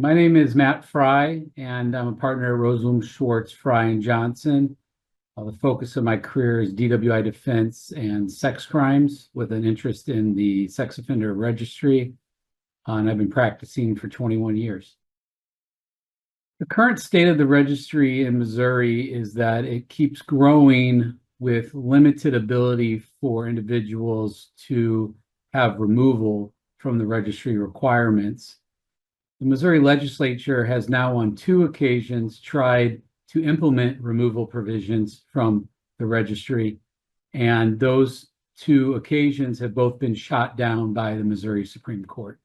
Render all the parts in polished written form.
My name is Matt Fry, and I'm a partner at Rosenblum Schwartz Fry Johnson. The focus of my career is DWI defense and sex crimes with an interest in the sex offender registry, and I've been practicing for 21 years. The current state of the registry in Missouri is that it keeps growing with limited ability for individuals to have removal from the registry requirements. The Missouri legislature has now on 2 occasions tried to implement removal provisions from the registry, and those 2 occasions have both been shot down by the Missouri Supreme Court.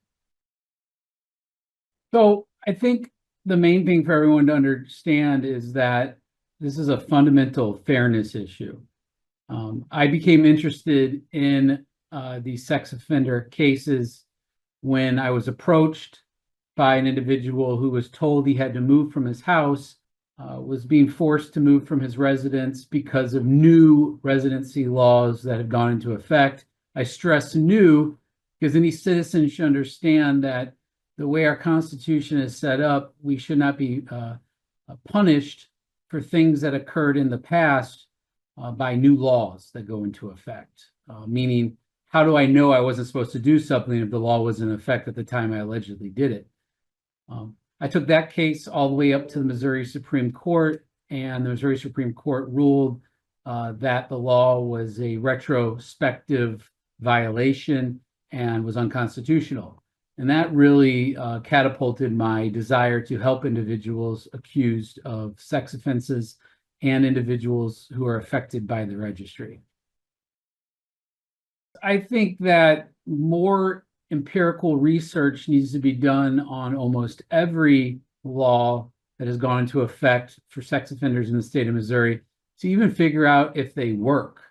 So I think the main thing for everyone to understand is that this is a fundamental fairness issue. I became interested in these sex offender cases when I was approached by an individual who was told he had to move from his house, was being forced to move from his residence because of new residency laws that have gone into effect. I stress new because any citizen should understand that the way our Constitution is set up, we should not be punished for things that occurred in the past by new laws that go into effect. Meaning, how do I know I wasn't supposed to do something if the law was in effect at the time I allegedly did it? I took that case all the way up to the Missouri Supreme Court, and the Missouri Supreme Court ruled that the law was a retrospective violation and was unconstitutional. And that really catapulted my desire to help individuals accused of sex offenses and individuals who are affected by the registry. I think that more empirical research needs to be done on almost every law that has gone into effect for sex offenders in the state of Missouri to even figure out if they work,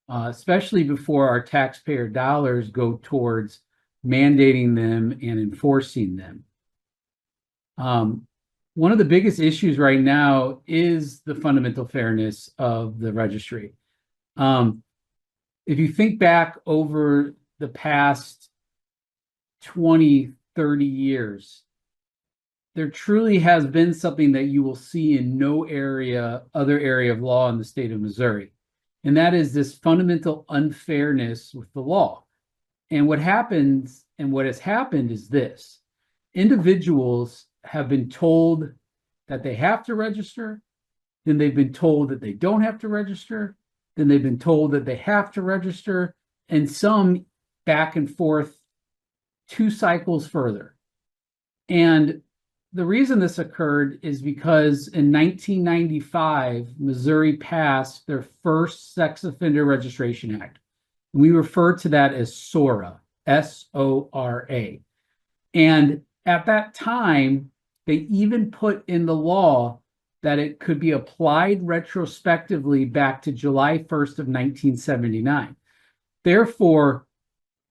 especially before our taxpayer dollars go towards mandating them and enforcing them. One of the biggest issues right now is the fundamental fairness of the registry. If you think back over the past 20, 30 years, there truly has been something that you will see in no other area of law in the state of Missouri. And that is this fundamental unfairness with the law. And what happens and what has happened is this: individuals have been told that they have to register, then they've been told that they don't have to register, then they've been told that they have to register, and some back and forth 2 cycles further. And the reason this occurred is because in 1995, Missouri passed their first Sex Offender Registration Act. We refer to that as SORA, S-O-R-A. And at that time, they even put in the law that it could be applied retrospectively back to July 1st of 1979. Therefore,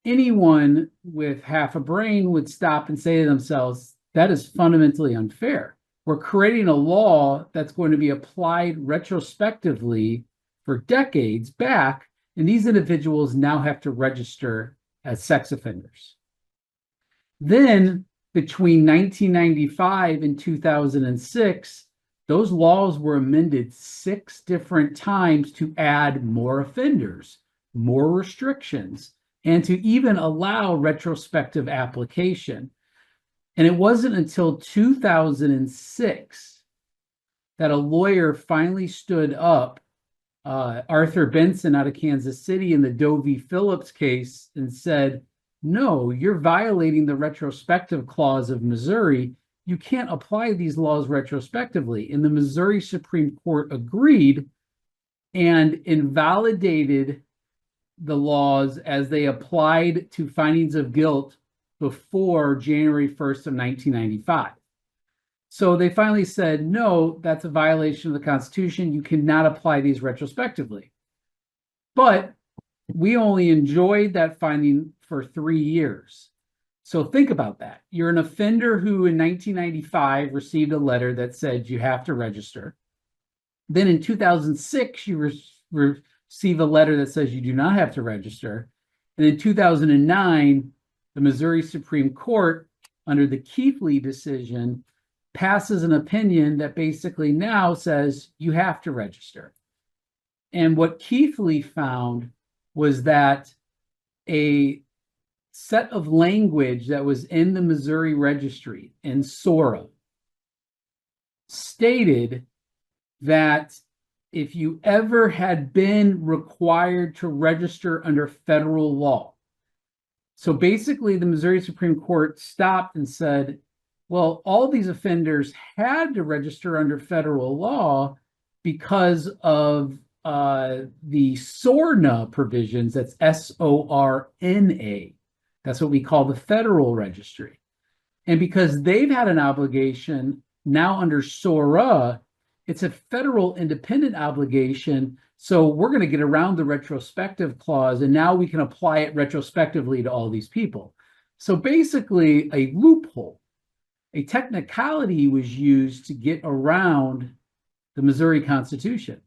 anyone with half a brain would stop and say to themselves, that is fundamentally unfair. We're creating a law that's going to be applied retrospectively for decades back, and these individuals now have to register as sex offenders. Then, between 1995 and 2006, those laws were amended 6 different times to add more offenders, more restrictions, and to even allow retrospective application. And it wasn't until 2006 that a lawyer finally stood up, Arthur Benson out of Kansas City in the Doe v. Phillips case, and said, no, you're violating the retrospective clause of Missouri. You can't apply these laws retrospectively. And the Missouri Supreme Court agreed and invalidated the laws as they applied to findings of guilt before January 1st of 1995. So they finally said, no, that's a violation of the Constitution. You cannot apply these retrospectively. But we only enjoyed that finding for 3 years. So think about that. You're an offender who in 1995 received a letter that said you have to register. Then in 2006, you receive a letter that says you do not have to register. And in 2009, the Missouri Supreme Court under the Keithley decision, passes an opinion that basically now says you have to register. And what Keithley found was that a set of language that was in the Missouri Registry in SORA stated that if you ever had been required to register under federal law, so basically the Missouri Supreme Court stopped and said, well, all these offenders had to register under federal law because of the SORNA provisions. That's SORNA. That's what we call the Federal Registry. And because they've had an obligation now under SORA, it's a federal independent obligation. So we're going to get around the retrospective clause, and now we can apply it retrospectively to all these people. So basically, a loophole, a technicality was used to get around the Missouri Constitution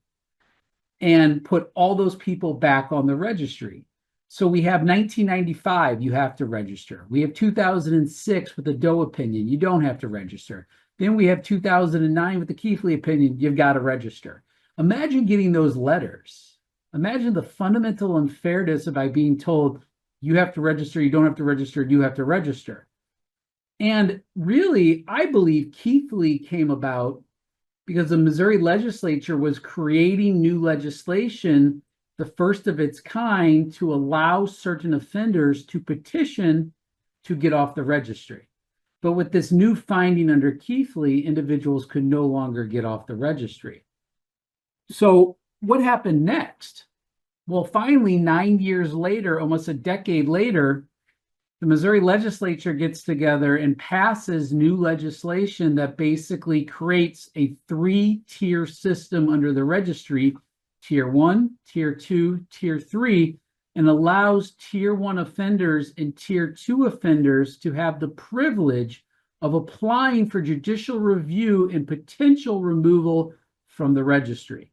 and put all those people back on the registry. So we have 1995, you have to register. We have 2006 with the Doe opinion, you don't have to register. Then we have 2009 with the Keithley opinion, you've got to register. Imagine getting those letters. Imagine the fundamental unfairness by being told you have to register, you don't have to register, you have to register. And really, I believe Keithley came about because the Missouri legislature was creating new legislation, the first of its kind, to allow certain offenders to petition to get off the registry. But with this new finding under Keithley, individuals could no longer get off the registry. So what happened next? Well, finally, 9 years later, almost a decade later, the Missouri legislature gets together and passes new legislation that basically creates a 3-tier system under the registry, Tier 1, Tier 2, Tier 3, and allows Tier 1 offenders and Tier 2 offenders to have the privilege of applying for judicial review and potential removal from the registry.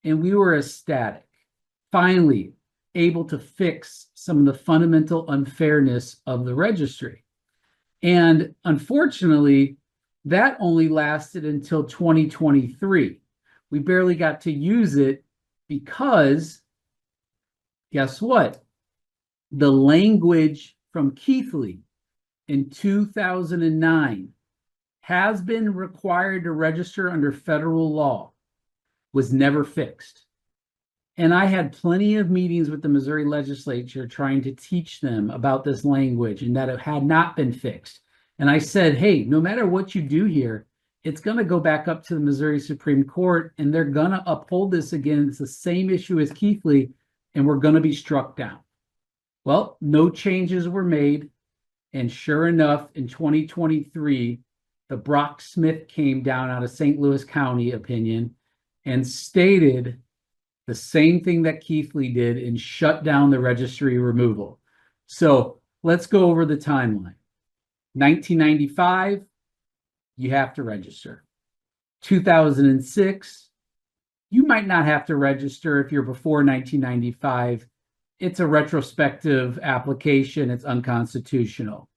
And we were ecstatic, finally able to fix some of the fundamental unfairness of the registry. And unfortunately, that only lasted until 2023. We barely got to use it because, guess what? The language from Keithley in 2009 has been required to register under federal law, was never fixed. And I had plenty of meetings with the Missouri legislature trying to teach them about this language and that it had not been fixed. And I said, hey, no matter what you do here, it's going to go back up to the Missouri Supreme Court and they're going to uphold this again. It's the same issue as Keithley, and we're going to be struck down. Well, no changes were made. And sure enough, in 2023, the Brock Smith came down out of St. Louis County opinion and stated the same thing that Keithley did and shut down the registry removal. So let's go over the timeline. 1995, you have to register. 2006, you might not have to register if you're before 1995. It's a retrospective application. It's unconstitutional.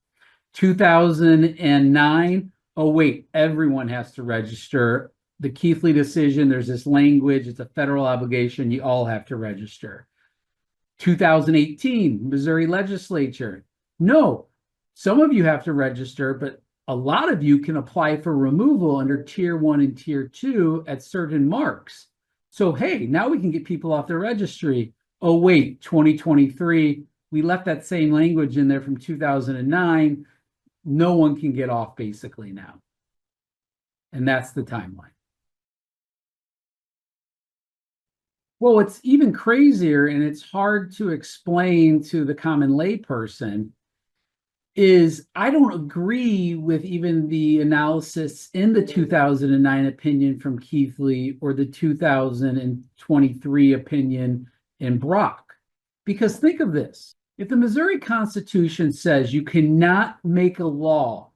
2009, oh wait, everyone has to register. The Keithley decision, there's this language, it's a federal obligation, you all have to register. 2018, Missouri legislature, no, some of you have to register, but a lot of you can apply for removal under Tier 1 and Tier 2 at certain marks. So hey, now we can get people off the registry. Oh wait, 2023, we left that same language in there from 2009. No one can get off basically now. And that's the timeline. Well, it's even crazier, and it's hard to explain to the common layperson, is I don't agree with even the analysis in the 2009 opinion from Keithley or the 2023 opinion in Brock. Because think of this. If the Missouri Constitution says you cannot make a law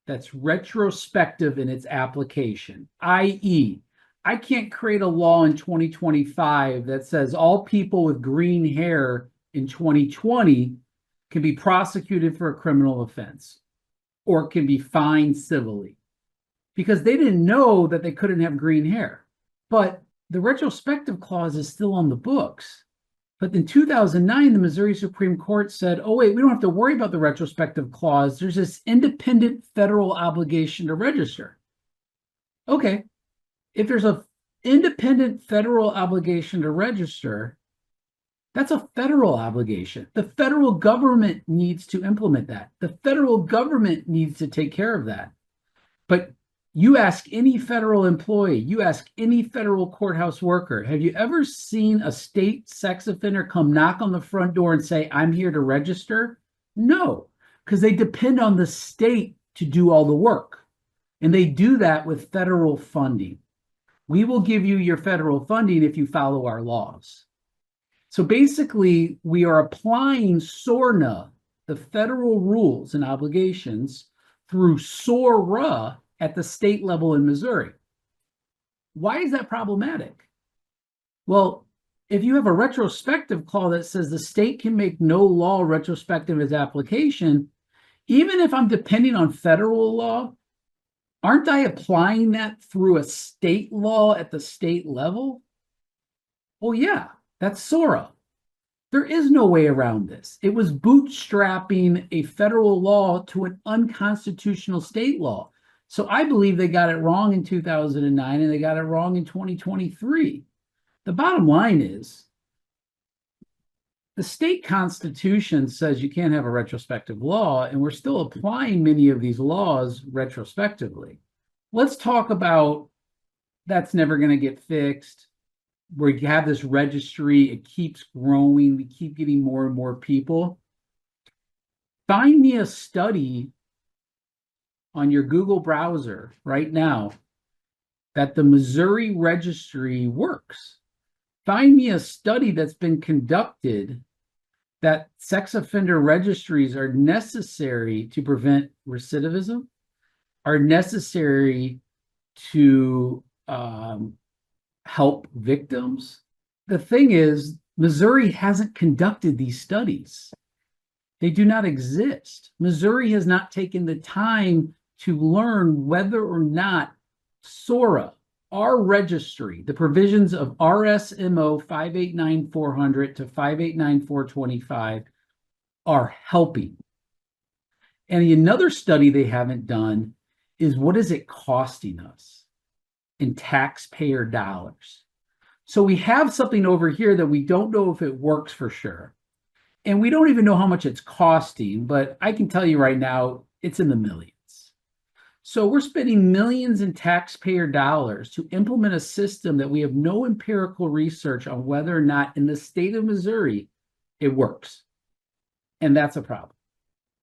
that's retrospective in its application, i.e., I can't create a law in 2025 that says all people with green hair in 2020 can be prosecuted for a criminal offense. or can be fined civilly, because they didn't know that they couldn't have green hair. But the retrospective clause is still on the books. But in 2009, the Missouri Supreme Court said, oh, wait, we don't have to worry about the retrospective clause. There's this independent federal obligation to register. Okay, if there's an independent federal obligation to register, that's a federal obligation. The federal government needs to implement that. The federal government needs to take care of that. But you ask any federal employee, you ask any federal courthouse worker, have you ever seen a state sex offender come knock on the front door and say, I'm here to register? No, because they depend on the state to do all the work. And they do that with federal funding. We will give you your federal funding if you follow our laws. So basically, we are applying SORNA, the federal rules and obligations, through SORA at the state level in Missouri. Why is that problematic? Well, if you have a retrospective clause that says the state can make no law retrospective as application, even if I'm depending on federal law, aren't I applying that through a state law at the state level? Well, yeah, that's SORA. There is no way around this. It was bootstrapping a federal law to an unconstitutional state law. So I believe they got it wrong in 2009 and they got it wrong in 2023. The bottom line is the state constitution says you can't have a retrospective law, and we're still applying many of these laws retrospectively. Let's talk about that's never going to get fixed. We have this registry, it keeps growing, we keep getting more and more people. Find me a study on your Google browser right now that the Missouri Registry works. Find me a study that's been conducted that sex offender registries are necessary to prevent recidivism, are necessary to help victims. The thing is, Missouri hasn't conducted these studies. They do not exist. Missouri has not taken the time to learn whether or not SORA, our registry, the provisions of RSMO 589400 to 589425 are helping. And another study they haven't done is what is it costing us in taxpayer dollars? So we have something over here that we don't know if it works for sure. And we don't even know how much it's costing, but I can tell you right now, it's in the millions. So we're spending millions in taxpayer dollars to implement a system that we have no empirical research on whether or not in the state of Missouri it works. And that's a problem.